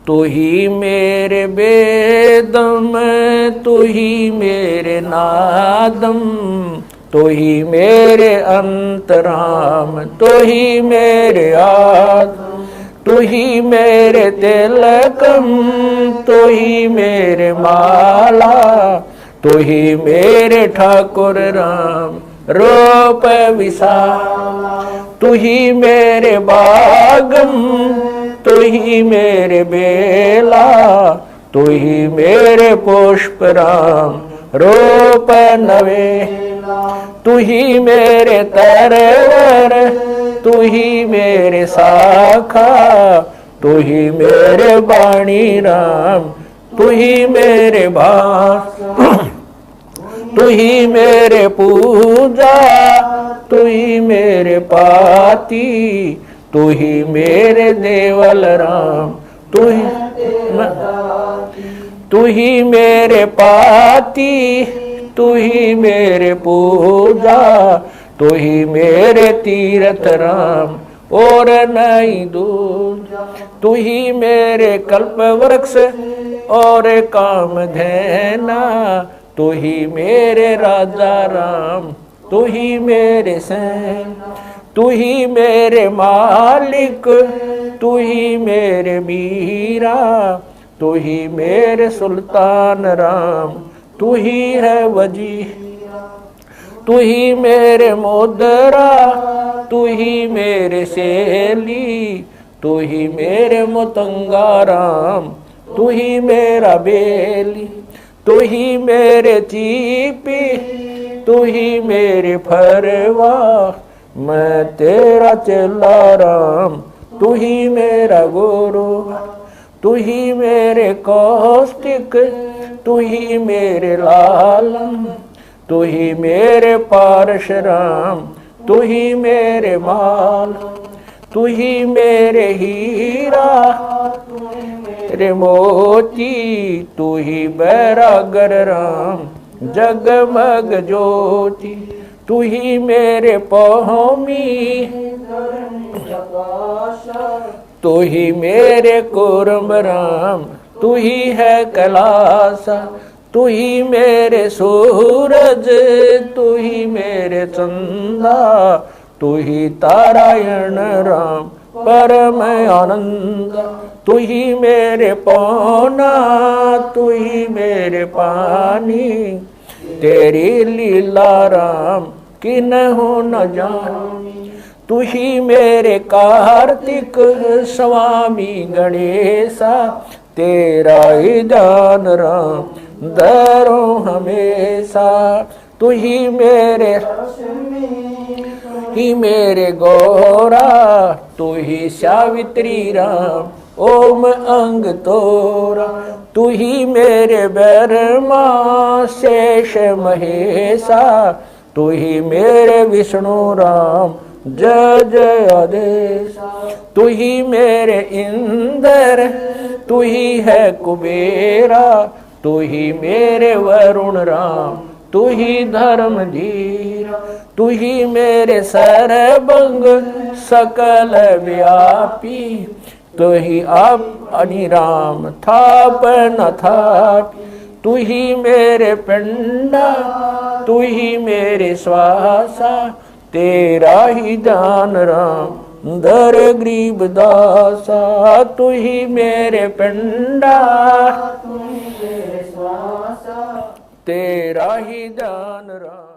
तू ही मेरे बेदम, तू ही मेरे नादम, तू ही मेरे अंतराम, तू ही मेरे आत्म, तू ही मेरे तिलकम, तू ही मेरे माला, तू ही मेरे ठाकुर राम रूप विशाला, तू ही मेरे बागम, तू ही मेरे बेला, तू ही मेरे पुष्प राम रूप नवेला, तू ही मेरे तरवर, तू ही मेरे साखा, तू ही मेरे बाणी राम, तू ही मेरे भास, तू ही मेरे पूजा, तू ही मेरे पाती, तू ही मेरे देवल राम, तू ही मेरे पाती, तू ही मेरे पूजा, तू ही मेरे तीर्थ राम और नहीं दूजा, तू ही मेरे कल्प वृक्ष और काम धैना, तू ही मेरे राजा राम, तू ही मेरे सैन, तू ही मेरे मालिक, तू ही मेरे मीरा, तू ही मेरे सुल्तान राम, तू ही है वजी, तू ही मेरे मोदरा, तू ही मेरे सेली, तू ही मेरे मुतंगा राम, तू ही मेरा बेली, तू ही मेरे चीपी, तू ही मेरे फरवा, मैं तेरा चेला राम, तू ही मेरा गुरु, तू ही मेरे कौष्टिक, तू ही मेरे लालम, तू ही मेरे पारश राम, तू ही मेरे माल, तू ही मेरे हीरा, मेरे मोती, तू ही बैरागर राम जगमग ज्योति, तू ही मेरे पौमी, तू ही मेरे कुर्म राम, तू ही है कैलासा, तू ही मेरे सूरज, तू ही मेरे चंदा, तू ही तारायण राम परम आनंद, तू ही मेरे पौना, तू ही मेरे पानी, तेरी लीला राम किन्हु न जानी, तू ही मेरे कार्तिक स्वामी गणेशा, तेरा ही जान राम दरो हमेशा, तू ही मेरे गौरा, तू ही सावित्री राम ओम अंग तोरा, तू ही मेरे ब्रह्मा शेष महेशा, तू ही मेरे विष्णु राम जय जय आदेश, तू ही मेरे इंद्र, तू ही है कुबेरा, तू ही मेरे वरुण राम, तू ही धर्म धीरा, तू ही मेरे सर्वंग सकल व्यापी, तू ही आप अनिराम थाप न थापी, तू ही मेरे पिंडा, तू ही मेरे श्वासा, तेरा ही जान राम दर गरीब दासा, तू ही मेरे पिंडा, तू ही मेरे श्वासा, तेरा ही जान राम।